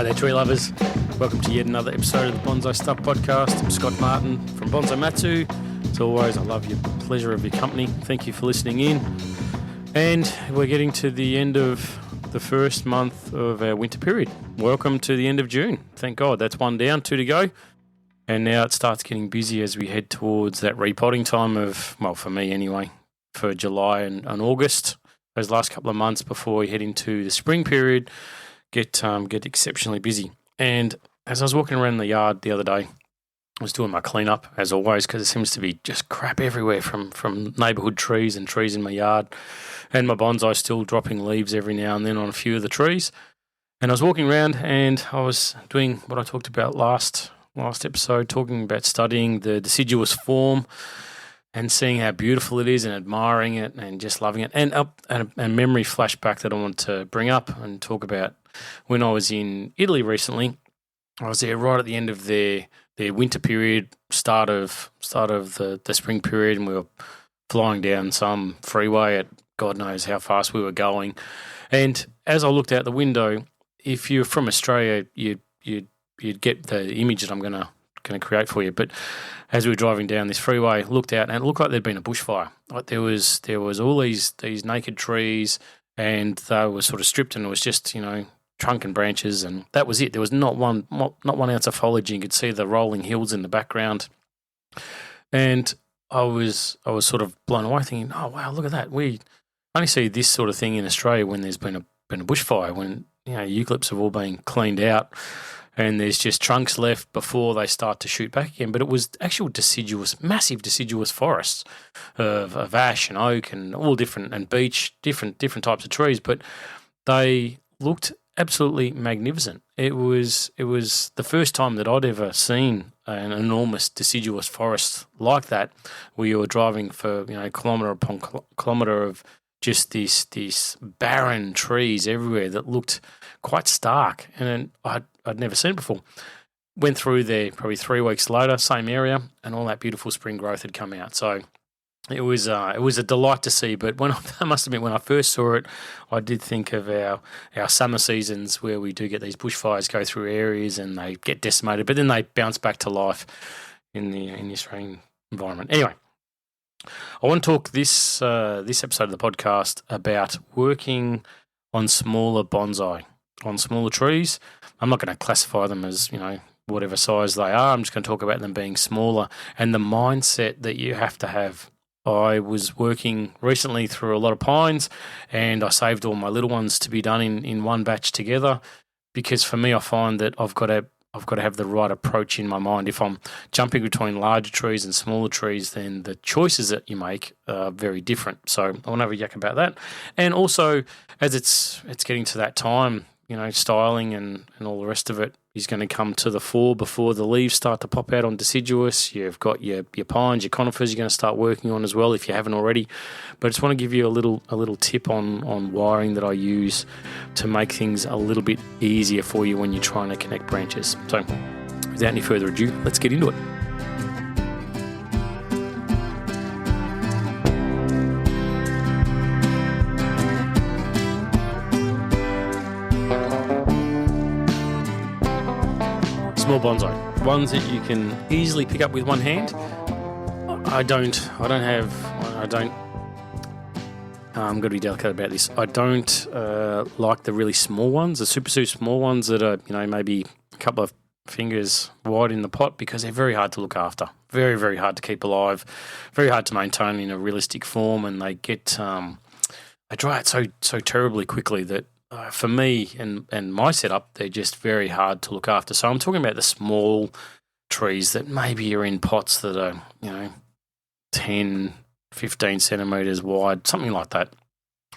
there, tree lovers. Welcome to yet another episode of the Bonsai Stuff podcast. I'm Scott Martin from Bonsai Matsu. As always, I love your pleasure of your company. Thank you for listening in. And we're getting to the end of the first month of our winter period. Welcome to the end of June. Thank God. That's one down, two to go. And now it starts getting busy as we head towards that repotting time of, well, for me anyway, for July and August. Those last couple of months before we head into the spring period get exceptionally busy. And as I was walking around the yard the other day, I was doing my cleanup, as always, because it seems to be just crap everywhere from neighbourhood trees and trees in my yard. And my bonsai still dropping leaves every now and then on a few of the trees. And I was walking around and I was doing what I talked about last episode, talking about studying the deciduous form and seeing how beautiful it is and admiring it and just loving it. And a memory flashback that I want to bring up and talk about. When I was in Italy recently, I was there right at the end of their winter period, start of the spring period, and we were flying down some freeway at God knows how fast we were going. And as I looked out the window, if you're from Australia, you'd get the image that I'm going to create for you. But as we were driving down this freeway, looked out and it looked like there'd been a bushfire. Like there was all these naked trees, and they were sort of stripped, and it was just trunk and branches, and that was it. There was not one ounce of foliage. You could see the rolling hills in the background, and I was sort of blown away, thinking, "Oh wow, look at that! We only see this sort of thing in Australia when there's been a bushfire, when eucalypts have all been cleaned out, and there's just trunks left before they start to shoot back again." But it was actual massive deciduous forests of ash and oak and all different, and beech, different types of trees, but they looked absolutely magnificent. It was the first time that I'd ever seen an enormous deciduous forest like that, where you were driving for kilometre upon kilometre of just these barren trees everywhere that looked quite stark, and I'd never seen it before. Went through there probably 3 weeks later, same area, and all that beautiful spring growth had come out. So it was a delight to see. But I must admit, when I first saw it, I did think of our summer seasons where we do get these bushfires go through areas and they get decimated, but then they bounce back to life in the Australian environment. Anyway, I want to talk this episode of the podcast about working on smaller bonsai, on smaller trees. I'm not going to classify them as whatever size they are. I'm just going to talk about them being smaller and the mindset that you have to have. I was working recently through a lot of pines, and I saved all my little ones to be done in one batch together, because for me, I find that I've got to have the right approach in my mind. If I'm jumping between larger trees and smaller trees, then the choices that you make are very different. So I want to have a yak about that. And also, as it's getting to that time, styling and all the rest of it is going to come to the fore before the leaves start to pop out on deciduous. You've got your pines, your conifers you're going to start working on as well if you haven't already. But I just want to give you a little tip on wiring that I use to make things a little bit easier for you when you're trying to connect branches. So without any further ado, let's get into it. Small bonsai, ones that you can easily pick up with one hand. I'm going to be delicate about this. I don't like the really small ones, the super small ones that are, maybe a couple of fingers wide in the pot, because they're very hard to look after, very, very hard to keep alive, very hard to maintain in a realistic form, and they dry out so terribly quickly that for me and my setup, they're just very hard to look after. So I'm talking about the small trees that maybe are in pots that are, 10, 15 centimetres wide, something like that.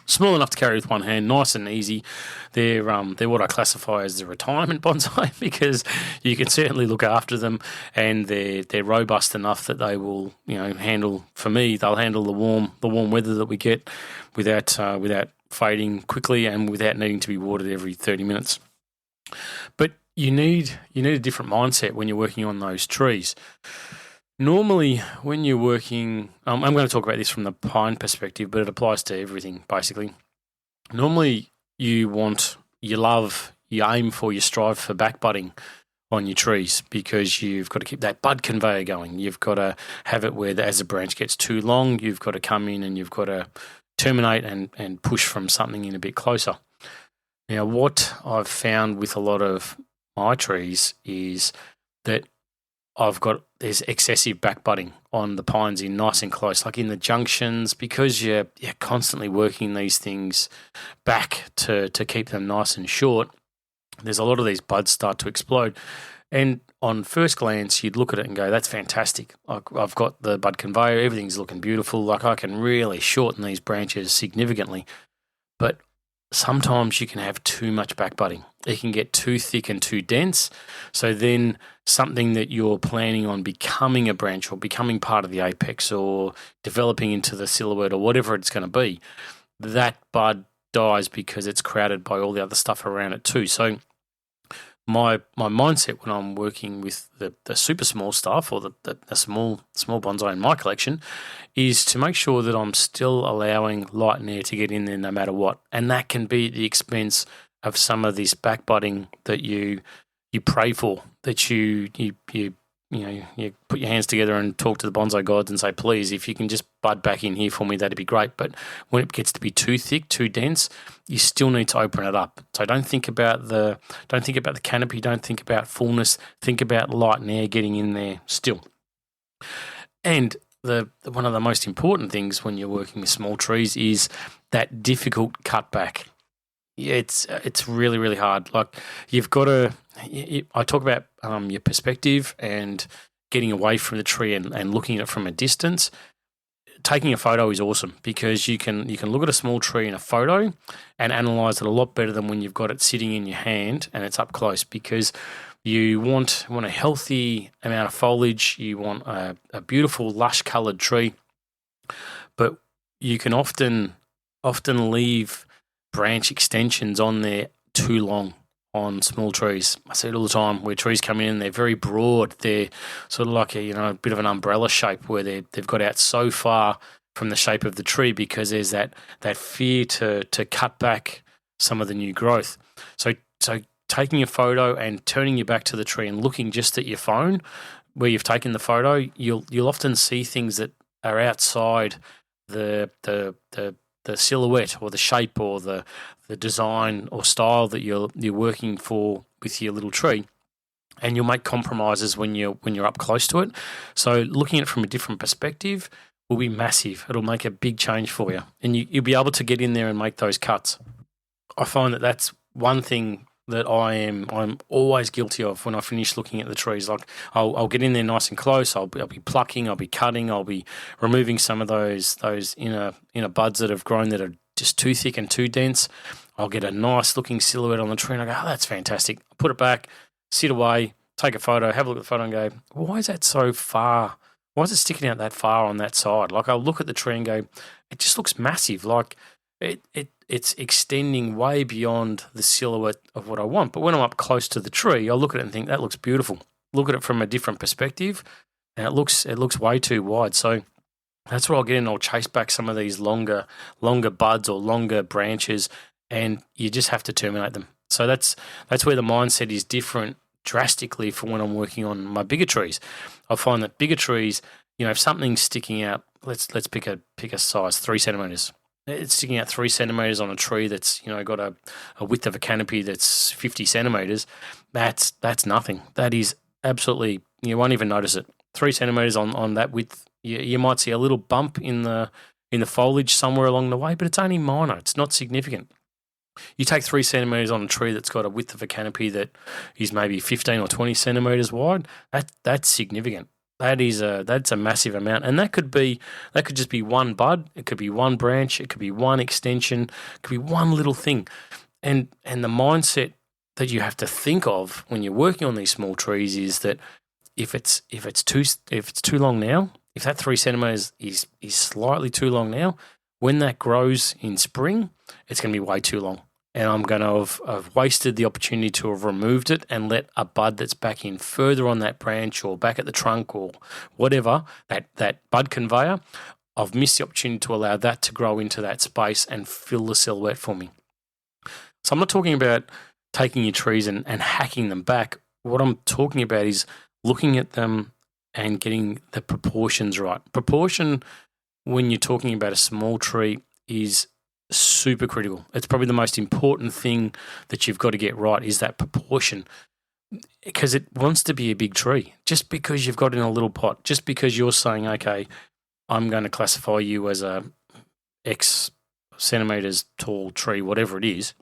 Small enough to carry with one hand, nice and easy. They're what I classify as the retirement bonsai, because you can certainly look after them, and they're robust enough that they will, handle. For me, they'll handle the warm weather that we get without fading quickly and without needing to be watered every 30 minutes. But you need a different mindset when you're working on those trees. Normally, when you're working, I'm going to talk about this from the pine perspective, but it applies to everything, basically. Normally, you love you strive for back budding on your trees, because you've got to keep that bud conveyor going. You've got to have it where as the branch gets too long, you've got to come in and you've got to terminate and push from something in a bit closer. Now, what I've found with a lot of my trees is that there's excessive back budding on the pines in nice and close, like in the junctions, because you're constantly working these things back to keep them nice and short. There's a lot of these buds start to explode. And on first glance, you'd look at it and go, that's fantastic. I've got the bud conveyor, everything's looking beautiful. Like, I can really shorten these branches significantly. But sometimes you can have too much back budding. It can get too thick and too dense. So then something that you're planning on becoming a branch or becoming part of the apex or developing into the silhouette or whatever it's going to be, that bud dies because it's crowded by all the other stuff around it too. So my mindset when I'm working with the super small stuff or the small bonsai in my collection is to make sure that I'm still allowing light and air to get in there no matter what. And that can be at the expense of some of this back budding that you pray for, that you put your hands together and talk to the bonsai gods and say, please, if you can just bud back in here for me, that'd be great. But when it gets to be too thick, too dense, you still need to open it up. So don't think about the canopy, don't think about fullness, think about light and air getting in there still. And one of the most important things when you're working with small trees is that difficult cutback. It's really, really hard. Like, you've got to. I talk about your perspective and getting away from the tree and looking at it from a distance. Taking a photo is awesome because you can look at a small tree in a photo and analyze it a lot better than when you've got it sitting in your hand and it's up close, because you want a healthy amount of foliage. You want a beautiful, lush coloured tree, but you can often leave branch extensions on there too long on small trees. I see it all the time where trees come in, they're very broad. They're sort of like a bit of an umbrella shape where they've got out so far from the shape of the tree because there's that fear to cut back some of the new growth. So taking a photo and turning your back to the tree and looking just at your phone where you've taken the photo, you'll often see things that are outside the silhouette or the shape or the design or style that you're working for with your little tree, and you'll make compromises when you're up close to it. So looking at it from a different perspective will be massive. It'll make a big change for you, and you'll be able to get in there and make those cuts. I find that that's one thing that I'm always guilty of when I finish looking at the trees. Like, I'll get in there nice and close. I'll be plucking. I'll be cutting. I'll be removing some of those inner buds that have grown that are just too thick and too dense. I'll get a nice looking silhouette on the tree and I go, oh, that's fantastic. I'll put it back, sit away, take a photo, have a look at the photo and go, why is that so far? Why is it sticking out that far on that side? Like, I'll look at the tree and go, it just looks massive. Like, it's extending way beyond the silhouette of what I want. But when I'm up close to the tree, I'll look at it and think, that looks beautiful. Look at it from a different perspective, and it looks way too wide. So that's where I'll get in. I'll chase back some of these longer buds or longer branches, and you just have to terminate them. So that's where the mindset is different drastically from when I'm working on my bigger trees. I find that bigger trees, if something's sticking out, let's pick a size, 3 centimeters. It's sticking out 3 centimeters on a tree that's got a width of a canopy that's 50 centimeters. That's nothing. That is absolutely, you won't even notice it. 3 centimeters on that width, you might see a little bump in the foliage somewhere along the way, but it's only minor. It's not significant. You take 3 centimeters on a tree that's got a width of a canopy that is maybe 15 or 20 centimeters wide. That's significant. That's a massive amount, and that could just be one bud, it could be one branch, it could be one extension, it could be one little thing, and the mindset that you have to think of when you're working on these small trees is that if it's too long now, if that 3 centimeters is slightly too long now, when that grows in spring, it's going to be way too long. And I'm going to have wasted the opportunity to have removed it and let a bud that's back in further on that branch or back at the trunk or whatever, that bud conveyor, I've missed the opportunity to allow that to grow into that space and fill the silhouette for me. So I'm not talking about taking your trees and hacking them back. What I'm talking about is looking at them and getting the proportions right. Proportion, when you're talking about a small tree, is super critical. It's probably the most important thing that you've got to get right, is that proportion, because it wants to be a big tree. Just because you've got it in a little pot, just because you're saying, okay, I'm going to classify you as a X centimeters tall tree, whatever it is,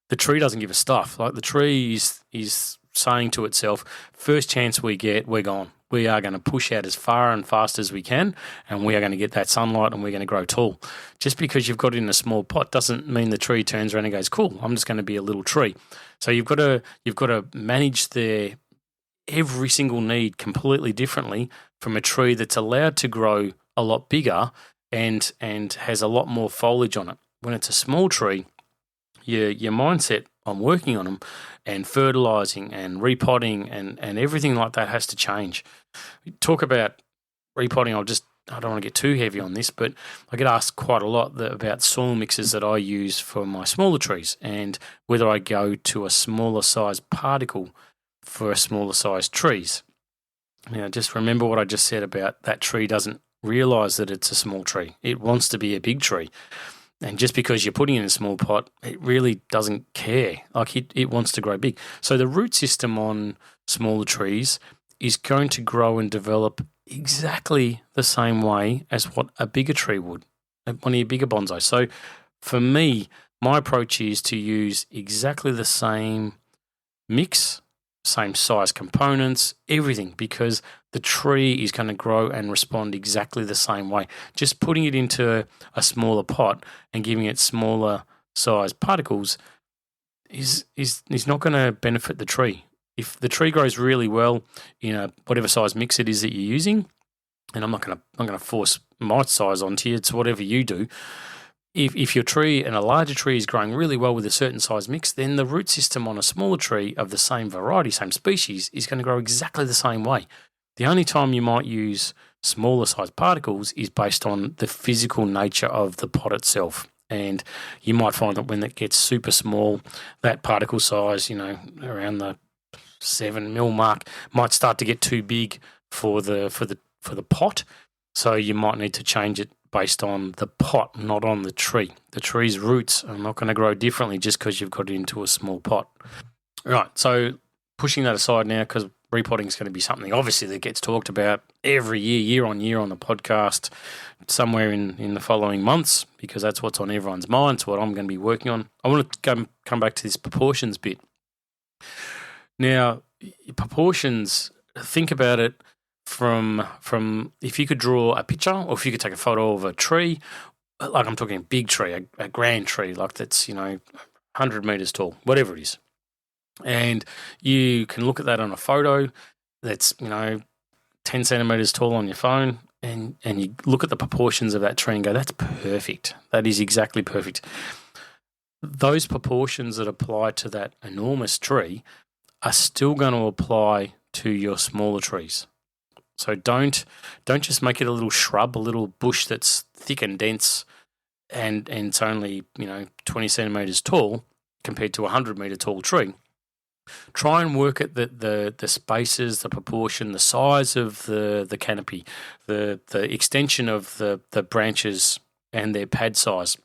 the tree doesn't give a stuff. Like, the tree is saying to itself, first chance we get, we're gone. We are going to push out as far and fast as we can, and we are going to get that sunlight, and we're going to grow tall. Just because you've got it in a small pot doesn't mean the tree turns around and goes, cool, I'm just going to be a little tree. So you've got to manage every single need completely differently from a tree that's allowed to grow a lot bigger and has a lot more foliage on it. When it's a small tree, your mindset on working on them and fertilizing and repotting and everything like that has to change. Talk about repotting. I don't want to get too heavy on this, but I get asked quite a lot about soil mixes that I use for my smaller trees and whether I go to a smaller size particle for smaller size trees. Just remember what I just said about that tree doesn't realize that it's a small tree. It wants to be a big tree. And just because you're putting it in a small pot, it really doesn't care. Like, it wants to grow big. So the root system on smaller trees is going to grow and develop exactly the same way as what a bigger tree would, one of your bigger bonsai. So for me, my approach is to use exactly the same mix, same size components, everything, because the tree is going to grow and respond exactly the same way. Just putting it into a smaller pot and giving it smaller size particles is not going to benefit the tree. If the tree grows really well in whatever size mix it is that you're using, and I'm not going to force my size onto you, it's whatever you do. If your tree and a larger tree is growing really well with a certain size mix, then the root system on a smaller tree of the same variety, same species, is going to grow exactly the same way. The only time you might use smaller size particles is based on the physical nature of the pot itself. And you might find that when it gets super small, that particle size, around the 7 mil mark, might start to get too big for the pot. So you might need to change it based on the pot, not on the tree. The tree's roots are not going to grow differently just because you've got it into a small pot. Right, so pushing that aside now, because repotting is going to be something obviously that gets talked about every year on year on the podcast, somewhere in the following months, because that's what's on everyone's mind. It's what I'm going to be working on. I want to come back to this proportions bit. Now, proportions, think about it from if you could draw a picture, or if you could take a photo of a tree, like I'm talking a big tree, a grand tree, like that's 100 meters tall, whatever it is, and you can look at that on a photo that's 10 centimeters tall on your phone, and you look at the proportions of that tree and go, that's perfect. That is exactly perfect. Those proportions that apply to that enormous tree are still going to apply to your smaller trees. So don't just make it a little shrub, a little bush that's thick and dense, and it's only 20 centimeters tall compared to a 100-meter tall tree. Try and work at the spaces, the proportion, the size of the canopy, the extension of the branches and their pad size,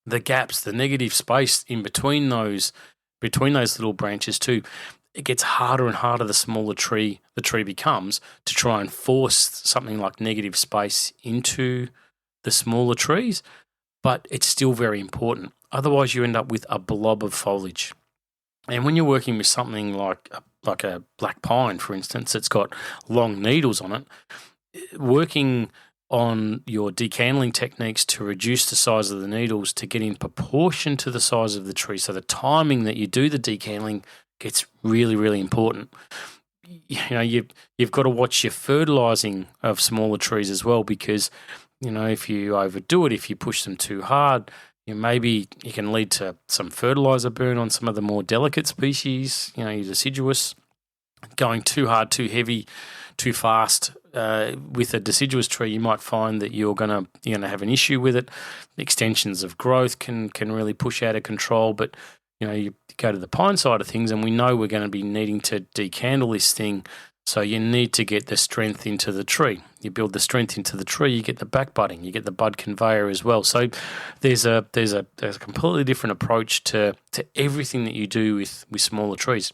the gaps, the negative space in between those little branches too. It gets harder and harder the smaller the tree becomes to try and force something like negative space into the smaller trees, but it's still very important. Otherwise, you end up with a blob of foliage. And when you're working with something like a black pine, for instance, it's got long needles on it, working on your decandling techniques to reduce the size of the needles to get in proportion to the size of the tree. So the timing that you do the decandling gets really, really important. You've got to watch your fertilizing of smaller trees as well, because if you overdo it, if you push them too hard, maybe it can lead to some fertilizer burn on some of the more delicate species. Your deciduous, going too hard, too heavy, too fast. With a deciduous tree, you might find that you're gonna have an issue with it. Extensions of growth can really push out of control, but you go to the pine side of things, and we know we're going to be needing to decandle this thing. So you need to get the strength into the tree. You build the strength into the tree, you get the back budding, you get the bud conveyor as well. So there's a completely different approach to everything that you do with smaller trees.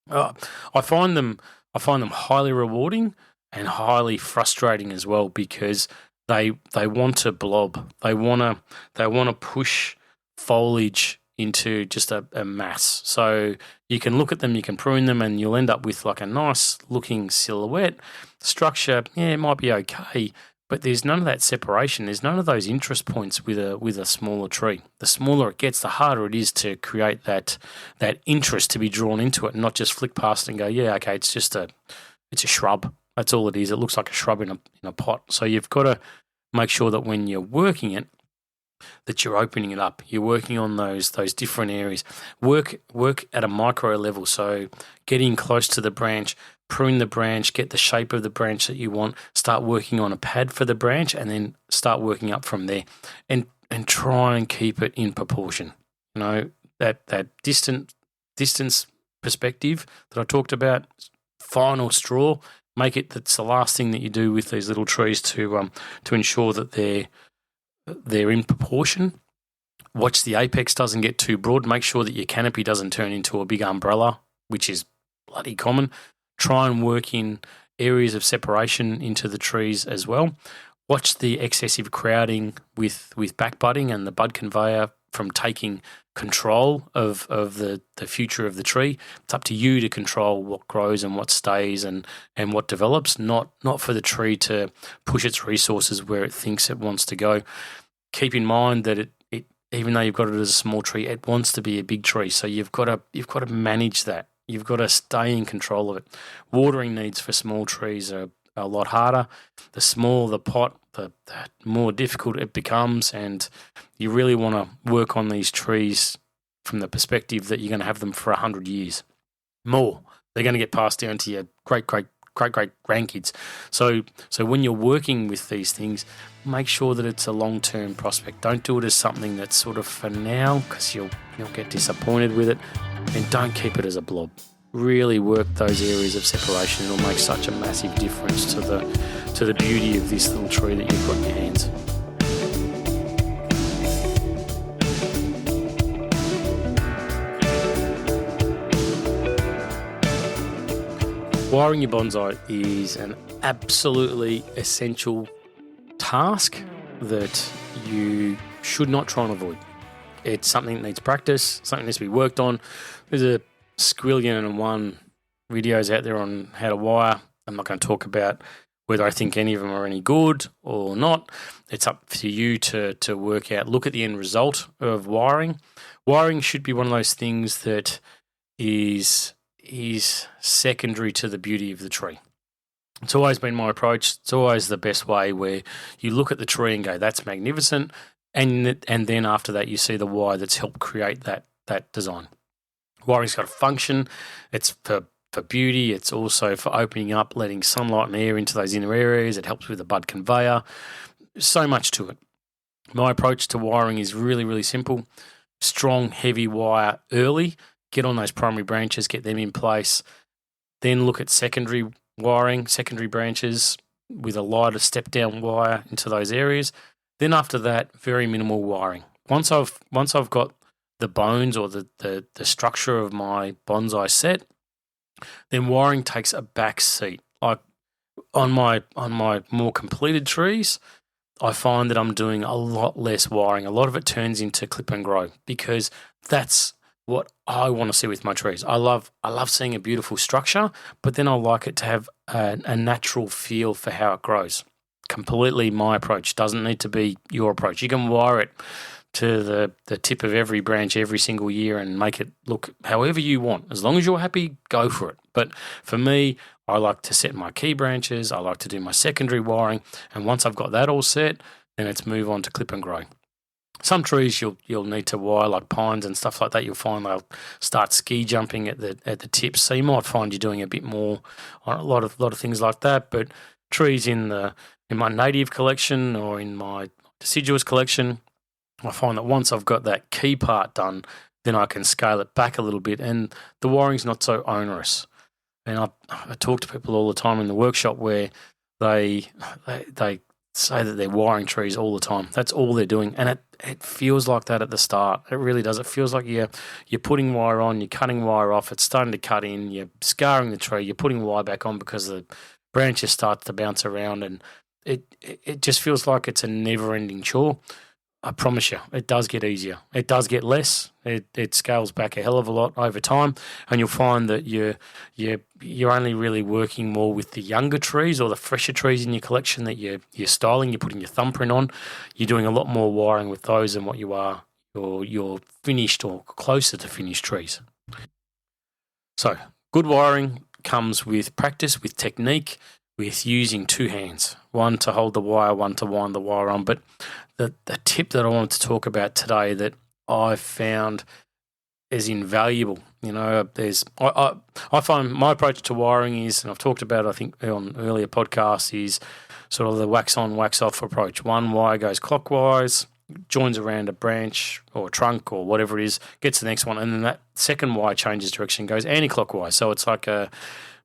I find them highly rewarding and highly frustrating as well, because they want to blob. They want to push foliage into just a mass. So you can look at them, you can prune them, and you'll end up with like a nice looking silhouette structure. Yeah, it might be okay, but there's none of that separation. There's none of those interest points with a smaller tree. The smaller it gets, the harder it is to create that interest to be drawn into it, and not just flick past and go, yeah, okay, it's a shrub. That's all it is. It looks like a shrub in a pot. So you've got to make sure that when you're working it, that you're opening it up. You're working on those different areas. Work at a micro level. So getting close to the branch, prune the branch, get the shape of the branch that you want, start working on a pad for the branch, and then start working up from there. And try and keep it in proportion. That distance perspective that I talked about, final straw, make it that's the last thing that you do with these little trees to ensure that they're in proportion. Watch the apex doesn't get too broad. Make sure that your canopy doesn't turn into a big umbrella, which is bloody common. Try and work in areas of separation into the trees as well. Watch the excessive crowding with back budding and the bud conveyor from taking control of the future of the tree. It's up to you to control what grows and what stays and what develops, not for the tree to push its resources where it thinks it wants to go. Keep in mind that it even though you've got it as a small tree, it wants to be a big tree. So you've got to manage that. You've got to stay in control of it. Watering needs for small trees are a lot harder. The smaller the pot, the more difficult it becomes, and you really want to work on these trees from the perspective that you're going to have them for 100 years. More. They're going to get passed down to your great grandkids. So when you're working with these things, make sure that it's a long-term prospect. Don't do it as something that's sort of for now, because you'll get disappointed with it, and don't keep it as a blob. Really work those areas of separation. It'll make such a massive difference to the beauty of this little tree that you've got in your hands. Wiring your bonsai is an absolutely essential task that you should not try and avoid. It's something that needs practice, something that needs to be worked on. There's a squillion and one videos out there on how to wire. I'm not going to talk about whether I think any of them are any good or not. It's up to you to work out. Look at the end result of wiring. Wiring should be one of those things that is secondary to the beauty of the tree. It's always been my approach. It's always the best way, where you look at the tree and go, that's magnificent, and then after that you see the wire that's helped create that design. Wiring's got a function. It's for beauty. It's also for opening up, letting sunlight and air into those inner areas. It helps with the bud conveyor. So much to it. My approach to wiring is really, really simple. Strong, heavy wire early. Get on those primary branches, get them in place. Then look at secondary wiring, secondary branches with a lighter step-down wire into those areas. Then after that, very minimal wiring. Once I've got the bones or the structure of my bonsai set, then wiring takes a back seat. Like on my more completed trees, I find that I'm doing a lot less wiring. A lot of it turns into clip and grow, because that's what I want to see with my trees. I love seeing a beautiful structure, but then I like it to have a natural feel for how it grows. Completely my approach. Doesn't need to be your approach. You can wire it to the tip of every branch every single year and make it look however you want. As long as you're happy, go for it. But for me, I like to set my key branches. I like to do my secondary wiring. And once I've got that all set, then let's move on to clip and grow. Some trees you'll need to wire, like pines and stuff like that. You'll find they'll start ski jumping at the tips. So you might find you're doing a bit more on a lot of things like that. But trees in my native collection or in my deciduous collection, I find that once I've got that key part done, then I can scale it back a little bit, and the wiring's not so onerous. And I talk to people all the time in the workshop where they say that they're wiring trees all the time. That's all they're doing, and it feels like that at the start. It really does. It feels like you're putting wire on, you're cutting wire off, it's starting to cut in, you're scarring the tree, you're putting wire back on because the branches start to bounce around, and it just feels like it's a never-ending chore. I promise you, it does get easier. It does get less. It scales back a hell of a lot over time, and you'll find that you're only really working more with the younger trees or the fresher trees in your collection that you're styling. You're putting your thumbprint on. You're doing a lot more wiring with those than what you are your finished or closer to finished trees. So good wiring comes with practice, with technique, with using two hands, one to hold the wire, one to wind the wire on. But the tip that I wanted to talk about today that I found is invaluable, I find my approach to wiring is, and I've talked about it, I think, on earlier podcasts, is sort of the wax on, wax off approach. One wire goes clockwise, joins around a branch or a trunk or whatever it is, gets the next one, and then that second wire changes direction, goes anti-clockwise. So it's like a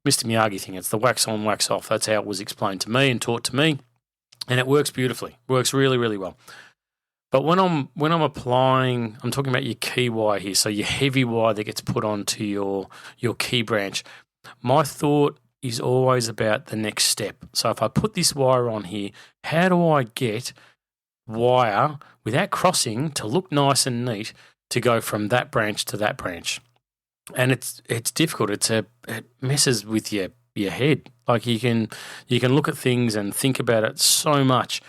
Mr. Miyagi thing. It's the wax on, wax off. That's how it was explained to me and taught to me, and it works beautifully. Works really, really well. But when I'm applying, I'm talking about your key wire here, so your heavy wire that gets put onto your key branch. My thought is always about the next step. So if I put this wire on here, how do I get wire without crossing to look nice and neat to go from that branch to that branch? And it's difficult. It messes with your head. Like you can look at things and think about it so much,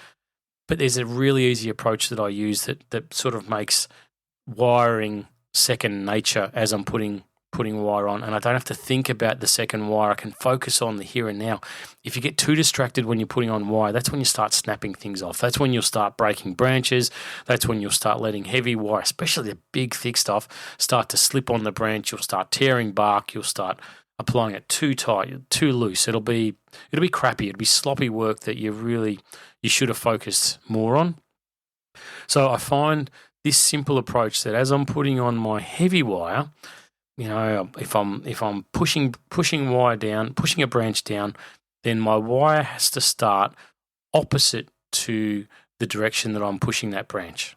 but there's a really easy approach that I use that sort of makes wiring second nature as I'm putting wire on, and I don't have to think about the second wire. I can focus on the here and now. If you get too distracted when you're putting on wire, that's when you start snapping things off. That's when you'll start breaking branches. That's when you'll start letting heavy wire, especially the big thick stuff, start to slip on the branch. You'll start tearing bark. You'll start applying it too tight, too loose. It'll be crappy. It'll be sloppy work that you should have focused more on. So I find this simple approach that as I'm putting on my heavy wire, if I'm pushing wire down, pushing a branch down, then my wire has to start opposite to the direction that I'm pushing that branch.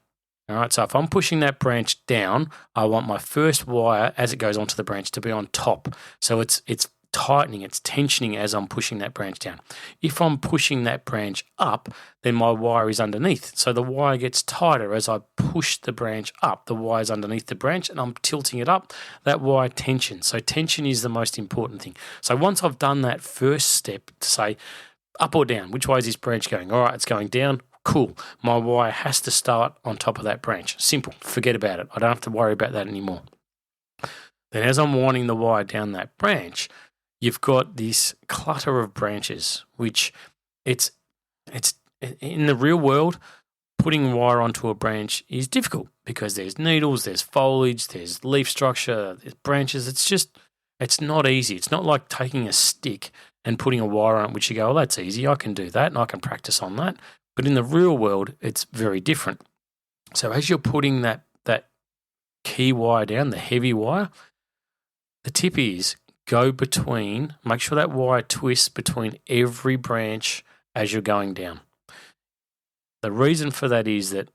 All right, so if I'm pushing that branch down, I want my first wire as it goes onto the branch to be on top. So it's tightening, it's tensioning as I'm pushing that branch down. If I'm pushing that branch up, then my wire is underneath. So the wire gets tighter as I push the branch up. The wire's underneath the branch and I'm tilting it up. That wire tension. So tension is the most important thing. So once I've done that first step to say up or down, which way is this branch going? All right, it's going down. Cool. My wire has to start on top of that branch. Simple. Forget about it. I don't have to worry about that anymore. Then as I'm winding the wire down that branch, you've got this clutter of branches, which it's in the real world, putting wire onto a branch is difficult because there's needles, there's foliage, there's leaf structure, there's branches. It's not easy. It's not like taking a stick and putting a wire on it, which you go, oh, that's easy. I can do that and I can practice on that. But in the real world, it's very different. So as you're putting that key wire down, the heavy wire, the tip is make sure that wire twists between every branch as you're going down. The reason for that is that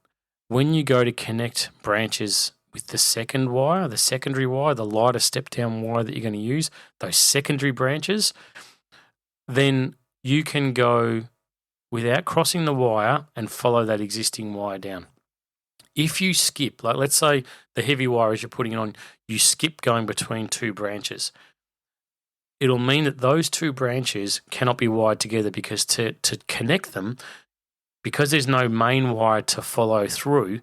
when you go to connect branches with the second wire, the secondary wire, the lighter step-down wire that you're going to use, those secondary branches, then you can go without crossing the wire and follow that existing wire down. If you skip, like let's say the heavy wire as you're putting it on, you skip going between two branches, it'll mean that those two branches cannot be wired together because to connect them, because there's no main wire to follow through,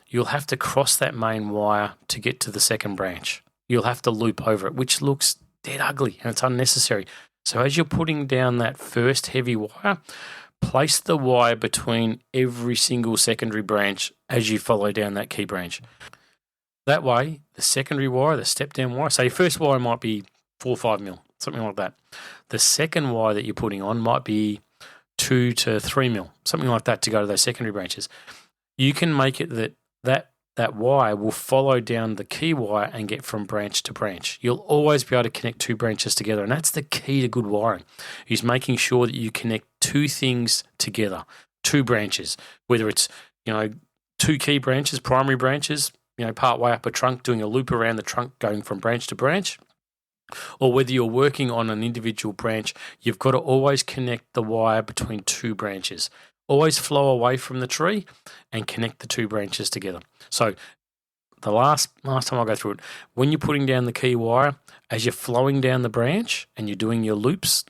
you'll have to cross that main wire to get to the second branch. You'll have to loop over it, which looks dead ugly and it's unnecessary. So as you're putting down that first heavy wire, place the wire between every single secondary branch as you follow down that key branch. That way, the secondary wire, the step-down wire, so your first wire might be 4 or 5 mil, something like that. The second wire that you're putting on might be 2 to 3 mil, something like that to go to those secondary branches. You can make it that that wire will follow down the key wire and get from branch to branch. You'll always be able to connect two branches together, and that's the key to good wiring, is making sure that you connect two things together, two branches, whether it's, two key branches, primary branches, part way up a trunk, doing a loop around the trunk, going from branch to branch, or whether you're working on an individual branch, you've got to always connect the wire between two branches. Always flow away from the tree and connect the two branches together. So the last time I'll go through it, when you're putting down the key wire, as you're flowing down the branch and you're doing your loops,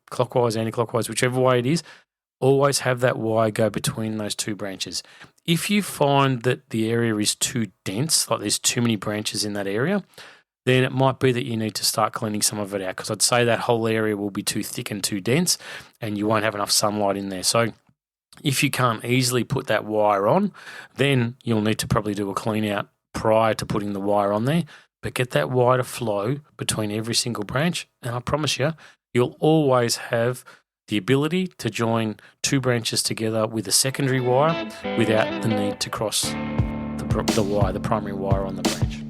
clockwise, anti-clockwise, whichever way it is, always have that wire go between those two branches. If you find that the area is too dense, like there's too many branches in that area, then it might be that you need to start cleaning some of it out, because I'd say that whole area will be too thick and too dense and you won't have enough sunlight in there. So if you can't easily put that wire on, then you'll need to probably do a clean out prior to putting the wire on there. But get that wire to flow between every single branch, and I promise you, you'll always have the ability to join two branches together with a secondary wire without the need to cross the primary wire on the branch.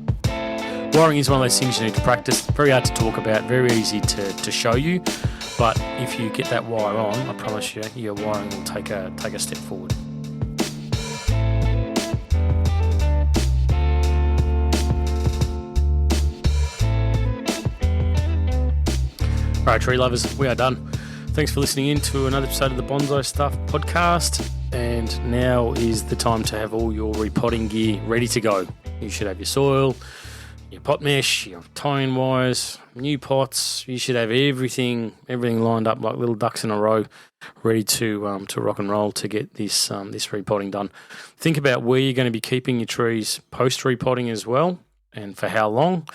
Wiring is one of those things you need to practice. Very hard to talk about, very easy to show you. But if you get that wire on, I promise you, your wiring will take a step forward. All right, tree lovers, we are done. Thanks for listening in to another episode of the Bonsai Stuff podcast. And now is the time to have all your repotting gear ready to go. You should have your soil, your pot mesh, your tying wires, new pots. You should have everything lined up like little ducks in a row, ready to rock and roll to get this repotting done. Think about where you're going to be keeping your trees post repotting as well, and for how long.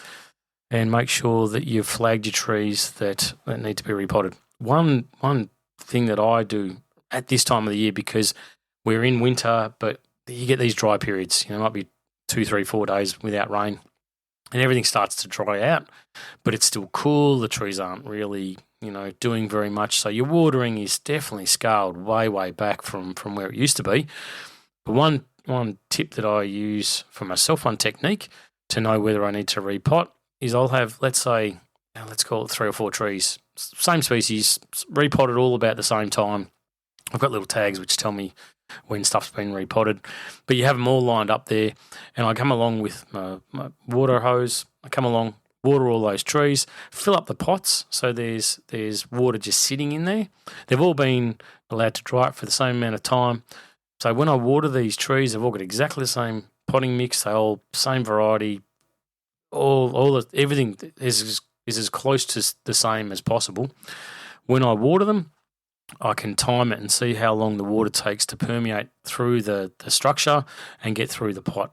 And make sure that you've flagged your trees that need to be repotted. One thing that I do at this time of the year, because we're in winter, but you get these dry periods. It might be 2, 3, 4 days without rain, and everything starts to dry out, but it's still cool. The trees aren't really, doing very much. So your watering is definitely scaled way, way back from where it used to be. But one tip that I use for myself, one technique to know whether I need to repot, is I'll have, let's call it 3 or 4 trees, same species, repotted all about the same time. I've got little tags which tell me when stuff's been repotted, but you have them all lined up there, and I come along with my water hose. I come along, water all those trees, fill up the pots so there's water just sitting in there. They've all been allowed to dry up for the same amount of time. So when I water these trees, they've all got exactly the same potting mix, they all same variety. Everything is as close to the same as possible. When I water them, I can time it and see how long the water takes to permeate through the structure and get through the pot.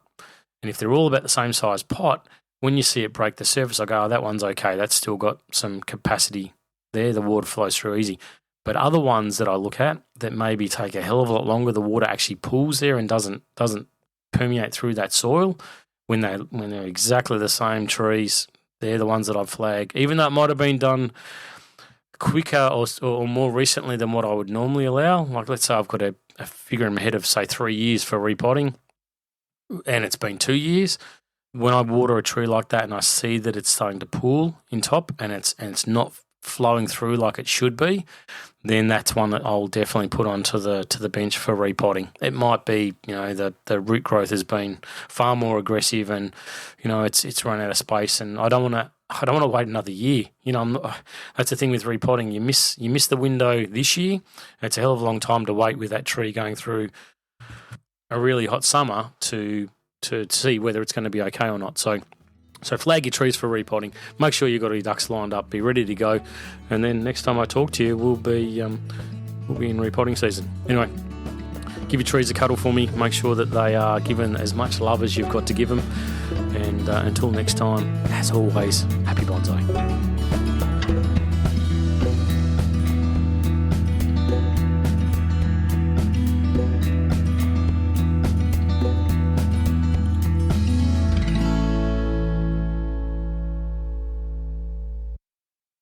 And if they're all about the same size pot, when you see it break the surface, I go, that one's okay. That's still got some capacity there. The water flows through easy. But other ones that I look at that maybe take a hell of a lot longer, the water actually pools there and doesn't permeate through that soil. When they're exactly the same trees, they're the ones that I've flagged. Even though it might have been done quicker or more recently than what I would normally allow. Like, let's say I've got a figure in my head of, say, 3 years for repotting, and it's been 2 years. When I water a tree like that and I see that it's starting to pool in top and it's not flowing through like it should be, then that's one that I'll definitely put onto the bench for repotting. It might be, the root growth has been far more aggressive, and it's run out of space, and I don't want to wait another year. That's the thing with repotting. You miss the window this year. It's a hell of a long time to wait with that tree going through a really hot summer to see whether it's going to be okay or not. So flag your trees for repotting. Make sure you've got your ducks lined up. Be ready to go. And then next time I talk to you, we'll be in repotting season. Anyway, give your trees a cuddle for me. Make sure that they are given as much love as you've got to give them. And until next time, as always, happy bonsai.